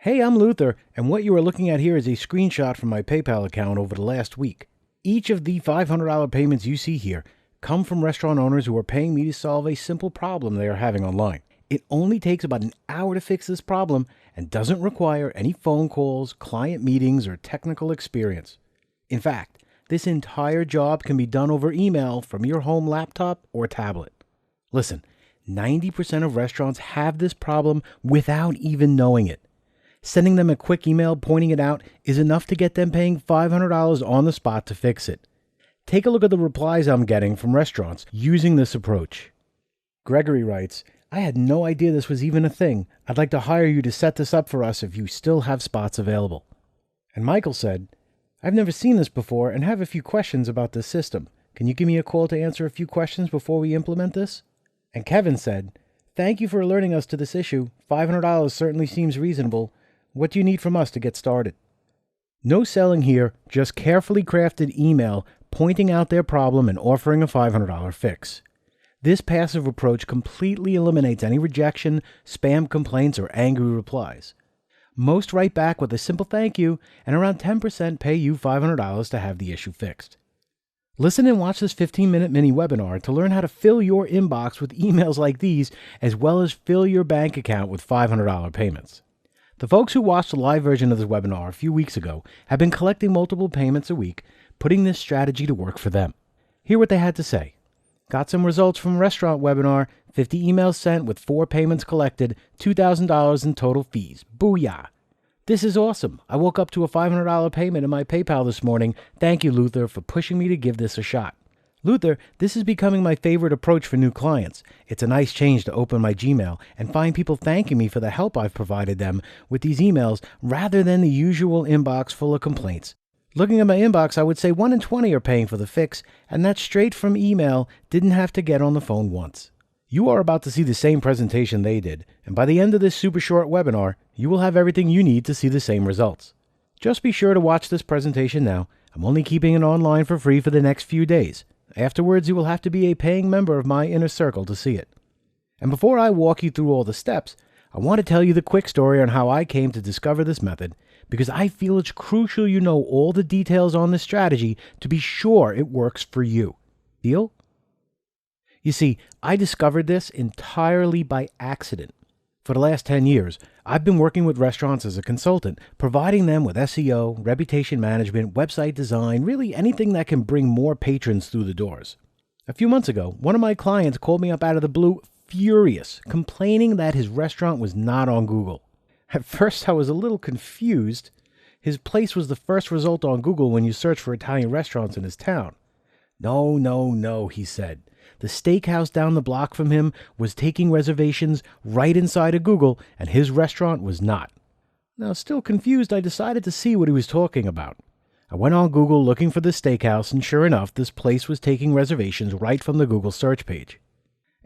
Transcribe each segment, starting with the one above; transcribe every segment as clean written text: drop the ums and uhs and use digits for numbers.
Hey, I'm Luther, and what you are looking at here is a screenshot from my PayPal account over the last week. Each of the $500 payments you see here come from restaurant owners who are paying me to solve a simple problem they are having online. It only takes about an hour to fix this problem and doesn't require any phone calls, client meetings, or technical experience. In fact, this entire job can be done over email from your home laptop or tablet. Listen, 90% of restaurants have this problem without even knowing it. Sending them a quick email pointing it out is enough to get them paying $500 on the spot to fix it. Take a look at the replies I'm getting from restaurants using this approach. Gregory writes, I had no idea this was even a thing. I'd like to hire you to set this up for us if you still have spots available. And Michael said, I've never seen this before and have a few questions about this system. Can you give me a call to answer a few questions before we implement this? And Kevin said, thank you for alerting us to this issue. $500 certainly seems reasonable. What do you need from us to get started? No selling here, just carefully crafted email pointing out their problem and offering a $500 fix. This passive approach completely eliminates any rejection, spam complaints, or angry replies. Most write back with a simple thank you, and around 10% pay you $500 to have the issue fixed. Listen and watch this 15-minute mini webinar to learn how to fill your inbox with emails like these, as well as fill your bank account with $500 payments. The folks who watched the live version of this webinar a few weeks ago have been collecting multiple payments a week, putting this strategy to work for them. Hear what they had to say. Got some results from a restaurant webinar, 50 emails sent with 4 payments collected, $2,000 in total fees. Booyah! This is awesome. I woke up to a $500 payment in my PayPal this morning. Thank you, Luther, for pushing me to give this a shot. Luther, this is becoming my favorite approach for new clients. It's a nice change to open my Gmail and find people thanking me for the help I've provided them with these emails rather than the usual inbox full of complaints. Looking at my inbox, I would say 1 in 20 are paying for the fix, and that's straight from email, didn't have to get on the phone once. You are about to see the same presentation they did, and by the end of this super short webinar, you will have everything you need to see the same results. Just be sure to watch this presentation now. I'm only keeping it online for free for the next few days. Afterwards, you will have to be a paying member of my inner circle to see it. And before I walk you through all the steps, I want to tell you the quick story on how I came to discover this method, because I feel it's crucial you know all the details on this strategy to be sure it works for you. Deal? You see, I discovered this entirely by accident. For the last 10 years, I've been working with restaurants as a consultant, providing them with SEO, reputation management, website design, really anything that can bring more patrons through the doors. A few months ago, one of my clients called me up out of the blue, furious, complaining that his restaurant was not on Google. At first, I was a little confused. His place was the first result on Google when you search for Italian restaurants in his town. No, he said. The steakhouse down the block from him was taking reservations right inside of Google, and his restaurant was not. Now, still confused, I decided to see what he was talking about. I went on Google looking for the steakhouse, and sure enough, this place was taking reservations right from the Google search page.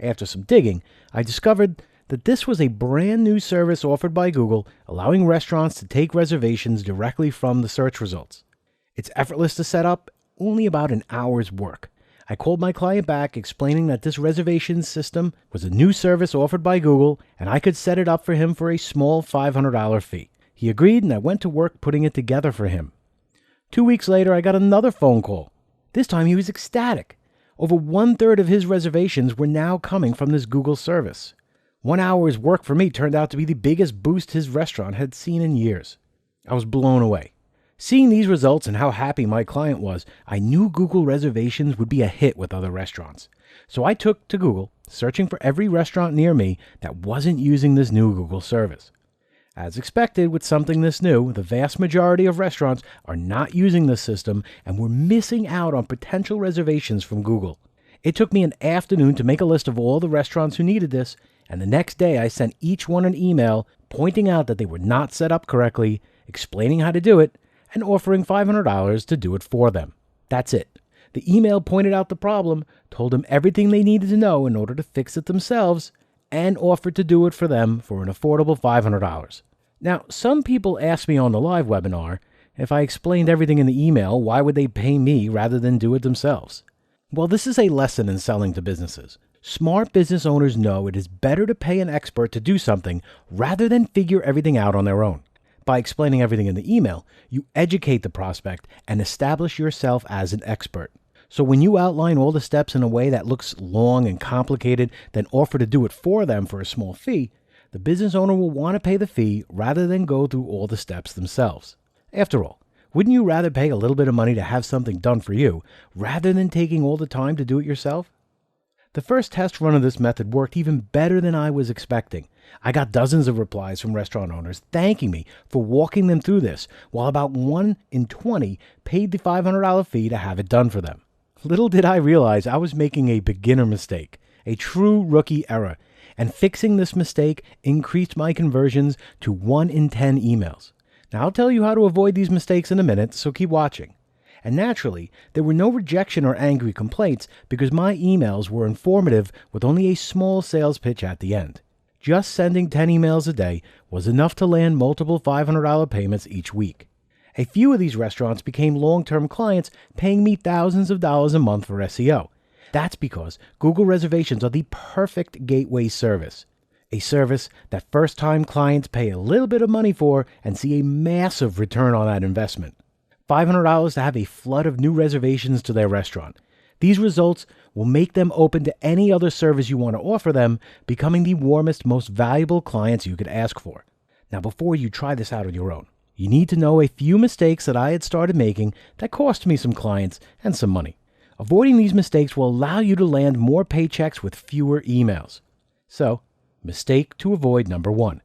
After some digging, I discovered that this was a brand new service offered by Google, allowing restaurants to take reservations directly from the search results. It's effortless to set up, only about an hour's work. I called my client back explaining that this reservation system was a new service offered by Google and I could set it up for him for a small $500 fee. He agreed and I went to work putting it together for him. 2 weeks later, I got another phone call. This time he was ecstatic. Over 1/3 of his reservations were now coming from this Google service. 1 hour's work for me turned out to be the biggest boost his restaurant had seen in years. I was blown away. Seeing these results and how happy my client was, I knew Google reservations would be a hit with other restaurants. So I took to Google, searching for every restaurant near me that wasn't using this new Google service. As expected, with something this new, the vast majority of restaurants are not using this system and were missing out on potential reservations from Google. It took me an afternoon to make a list of all the restaurants who needed this, and the next day I sent each one an email pointing out that they were not set up correctly, explaining how to do it, and offering $500 to do it for them. That's it. The email pointed out the problem, told them everything they needed to know in order to fix it themselves, and offered to do it for them for an affordable $500. Now, some people asked me on the live webinar, if I explained everything in the email, why would they pay me rather than do it themselves? Well, this is a lesson in selling to businesses. Smart business owners know it is better to pay an expert to do something rather than figure everything out on their own. By explaining everything in the email, you educate the prospect and establish yourself as an expert. So when you outline all the steps in a way that looks long and complicated, then offer to do it for them for a small fee, the business owner will want to pay the fee rather than go through all the steps themselves. After all, wouldn't you rather pay a little bit of money to have something done for you rather than taking all the time to do it yourself? The first test run of this method worked even better than I was expecting. I got dozens of replies from restaurant owners thanking me for walking them through this, while about 1 in 20 paid the $500 fee to have it done for them. Little did I realize I was making a beginner mistake, a true rookie error, and fixing this mistake increased my conversions to 1 in 10 emails. Now I'll tell you how to avoid these mistakes in a minute, so keep watching. And naturally, there were no rejection or angry complaints because my emails were informative with only a small sales pitch at the end. Just sending 10 emails a day was enough to land multiple $500 payments each week. A few of these restaurants became long-term clients, paying me thousands of dollars a month for SEO. That's because Google reservations are the perfect gateway service. A service that first-time clients pay a little bit of money for and see a massive return on that investment. $500 to have a flood of new reservations to their restaurant. These results will make them open to any other service you want to offer them, becoming the warmest, most valuable clients you could ask for. Now, before you try this out on your own, you need to know a few mistakes that I had started making that cost me some clients and some money. Avoiding these mistakes will allow you to land more paychecks with fewer emails. So, mistake to avoid number 1,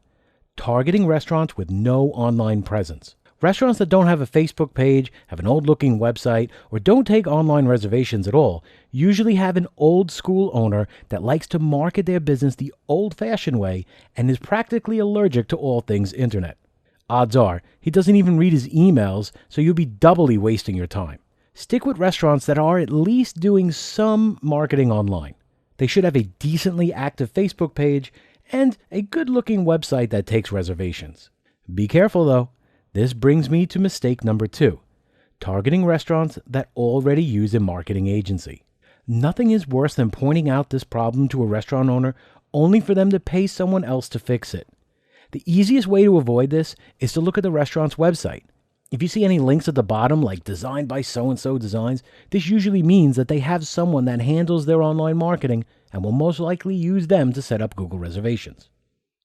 targeting restaurants with no online presence. Restaurants that don't have a Facebook page, have an old-looking website, or don't take online reservations at all usually have an old-school owner that likes to market their business the old-fashioned way and is practically allergic to all things internet. Odds are, he doesn't even read his emails, so you'll be doubly wasting your time. Stick with restaurants that are at least doing some marketing online. They should have a decently active Facebook page and a good-looking website that takes reservations. Be careful, though. This brings me to mistake number 2, targeting restaurants that already use a marketing agency. Nothing is worse than pointing out this problem to a restaurant owner only for them to pay someone else to fix it. The easiest way to avoid this is to look at the restaurant's website. If you see any links at the bottom like designed by so-and-so designs, this usually means that they have someone that handles their online marketing and will most likely use them to set up Google reservations.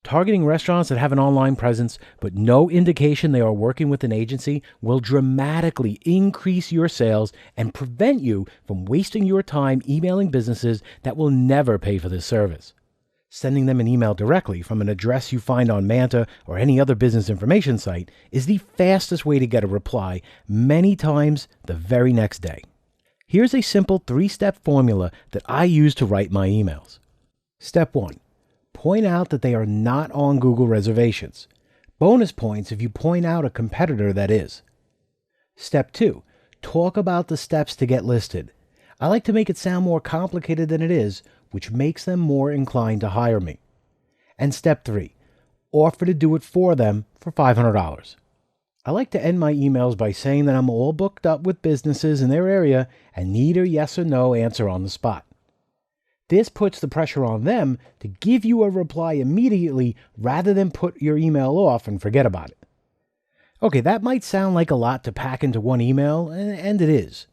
Targeting restaurants that have an online presence but no indication they are working with an agency will dramatically increase your sales and prevent you from wasting your time emailing businesses that will never pay for this service. Sending them an email directly from an address you find on Manta or any other business information site is the fastest way to get a reply, many times the very next day. Here's a simple 3-step formula that I use to write my emails. Step 1. Point out that they are not on Google reservations. Bonus points if you point out a competitor that is. Step 2. Talk about the steps to get listed. I like to make it sound more complicated than it is, which makes them more inclined to hire me. And step 3. Offer to do it for them for $500. I like to end my emails by saying that I'm all booked up with businesses in their area and need a yes or no answer on the spot. This puts the pressure on them to give you a reply immediately rather than put your email off and forget about it. Okay, that might sound like a lot to pack into one email, and it is.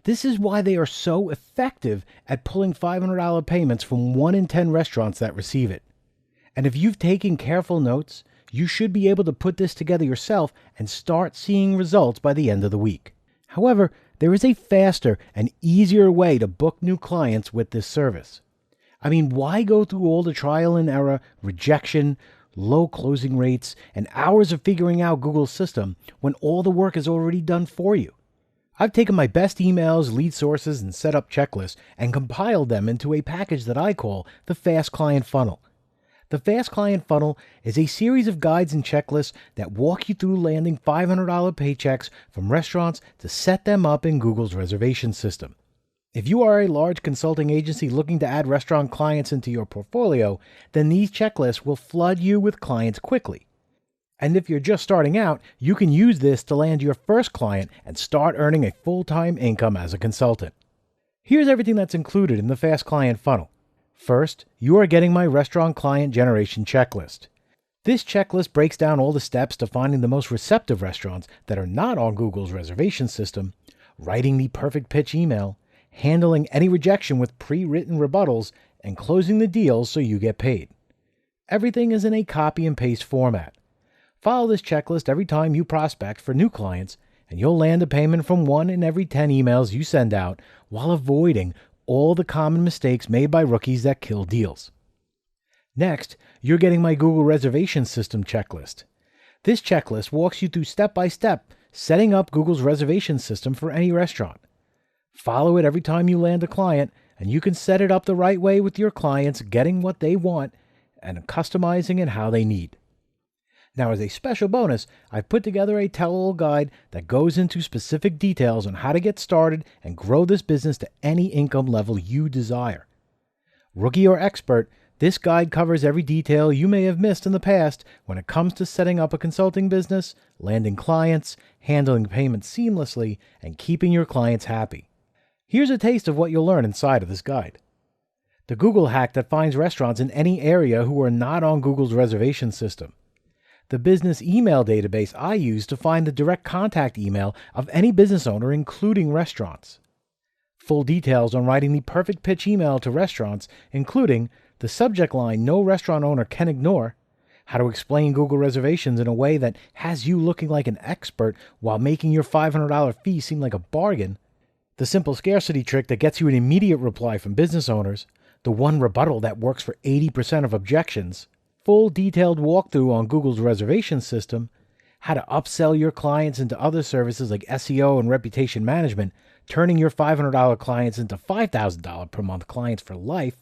This is why they are so effective at pulling $500 payments from 1 in 10 restaurants that receive it. And if you've taken careful notes, you should be able to put this together yourself and start seeing results by the end of the week. However, there is a faster and easier way to book new clients with this service. I mean, why go through all the trial and error, rejection, low closing rates, and hours of figuring out Google's system when all the work is already done for you? I've taken my best emails, lead sources, and setup checklists and compiled them into a package that I call the Fast Client Funnel. The Fast Client Funnel is a series of guides and checklists that walk you through landing $500 paychecks from restaurants to set them up in Google's reservation system. If you are a large consulting agency looking to add restaurant clients into your portfolio, then these checklists will flood you with clients quickly. And if you're just starting out, you can use this to land your first client and start earning a full-time income as a consultant. Here's everything that's included in the Fast Client Funnel. First, you are getting my restaurant client generation checklist. This checklist breaks down all the steps to finding the most receptive restaurants that are not on Google's reservation system, writing the perfect pitch email, handling any rejection with pre-written rebuttals, and closing the deals so you get paid. Everything is in a copy and paste format. Follow this checklist every time you prospect for new clients, and you'll land a payment from 1 in every 10 emails you send out while avoiding all the common mistakes made by rookies that kill deals. Next, you're getting my Google reservation system checklist. This checklist walks you through step by step setting up Google's reservation system for any restaurant. Follow it every time you land a client, and you can set it up the right way with your clients getting what they want and customizing it how they need. Now, as a special bonus, I've put together a tell-all guide that goes into specific details on how to get started and grow this business to any income level you desire. Rookie or expert, this guide covers every detail you may have missed in the past when it comes to setting up a consulting business, landing clients, handling payments seamlessly, and keeping your clients happy. Here's a taste of what you'll learn inside of this guide. The Google hack that finds restaurants in any area who are not on Google's reservation system. The business email database I use to find the direct contact email of any business owner, including restaurants. Full details on writing the perfect pitch email to restaurants, including the subject line no restaurant owner can ignore, how to explain Google reservations in a way that has you looking like an expert while making your $500 fee seem like a bargain, the simple scarcity trick that gets you an immediate reply from business owners, the one rebuttal that works for 80% of objections, full detailed walkthrough on Google's reservation system, how to upsell your clients into other services like SEO and reputation management, turning your $500 clients into $5,000 per month clients for life,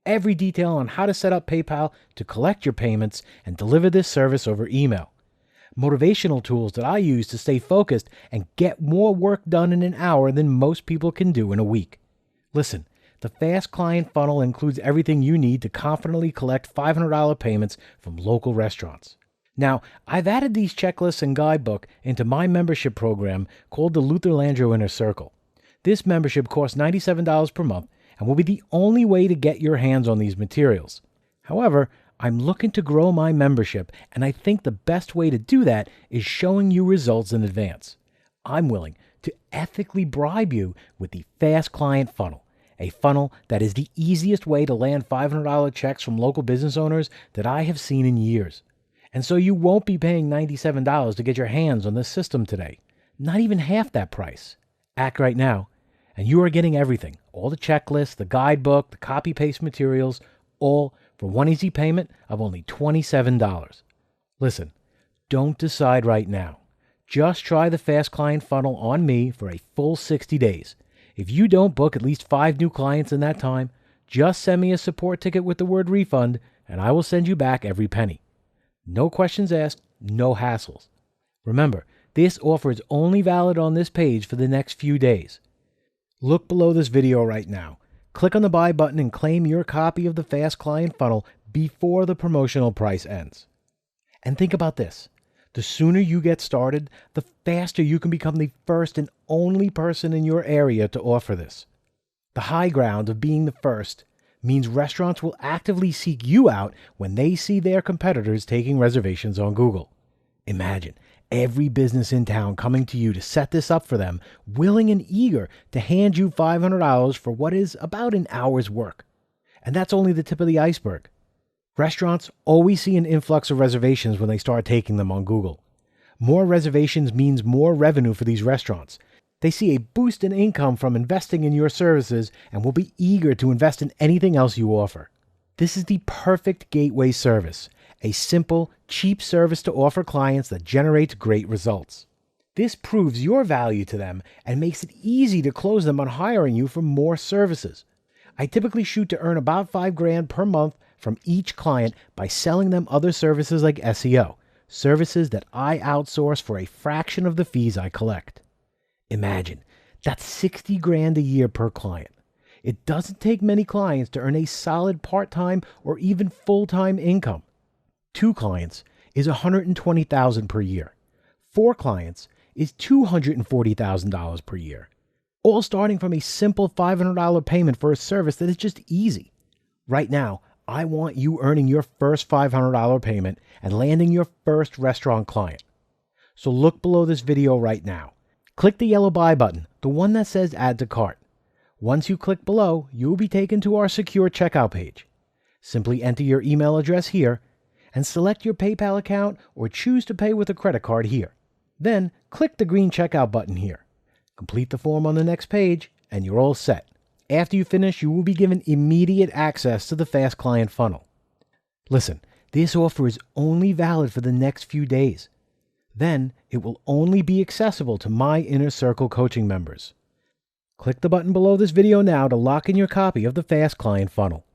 every detail on how to set up PayPal to collect your payments and deliver this service over email, motivational tools that I use to stay focused and get more work done in an hour than most people can do in a week. Listen, the Fast Client Funnel includes everything you need to confidently collect $500 payments from local restaurants. Now, I've added these checklists and guidebook into my membership program called the Landro Inner Circle. This membership costs $97 per month and will be the only way to get your hands on these materials. However, I'm looking to grow my membership, and I think the best way to do that is showing you results in advance. I'm willing to ethically bribe you with the Fast Client Funnel, a funnel that is the easiest way to land $500 checks from local business owners that I have seen in years. And so you won't be paying $97 to get your hands on this system today. Not even half that price. Act right now, and you are getting everything. All the checklists, the guidebook, the copy-paste materials, all for one easy payment of only $27. Listen, don't decide right now. Just try the Fast Client Funnel on me for a full 60 days. If you don't book at least 5 new clients in that time, just send me a support ticket with the word refund, and I will send you back every penny. No questions asked, no hassles. Remember, this offer is only valid on this page for the next few days. Look below this video right now. Click on the buy button and claim your copy of the Fast Client Funnel before the promotional price ends. And think about this. The sooner you get started, the faster you can become the first and only person in your area to offer this. The high ground of being the first means restaurants will actively seek you out when they see their competitors taking reservations on Google. Imagine every business in town coming to you to set this up for them, willing and eager to hand you $500 for what is about an hour's work. And that's only the tip of the iceberg. Restaurants always see an influx of reservations when they start taking them on Google. More reservations means more revenue for these restaurants. They see a boost in income from investing in your services and will be eager to invest in anything else you offer. This is the perfect gateway service, a simple, cheap service to offer clients that generates great results. This proves your value to them and makes it easy to close them on hiring you for more services. I typically shoot to earn about $5,000 per month from each client by selling them other services like SEO, services that I outsource for a fraction of the fees I collect. Imagine, that's $60,000 a year per client. It doesn't take many clients to earn a solid part-time or even full-time income. 2 clients is $120,000 per year. 4 clients is $240,000 per year. All starting from a simple $500 payment for a service that is just easy. Right now, I want you earning your first $500 payment and landing your first restaurant client. So look below this video right now. Click the yellow buy button, the one that says add to cart. Once you click below, you will be taken to our secure checkout page. Simply enter your email address here and select your PayPal account or choose to pay with a credit card here. Then click the green checkout button here. Complete the form on the next page and you're all set. After you finish, you will be given immediate access to the Fast Client Funnel. Listen, this offer is only valid for the next few days. Then it will only be accessible to my Inner Circle coaching members. Click the button below this video now to lock in your copy of the Fast Client Funnel.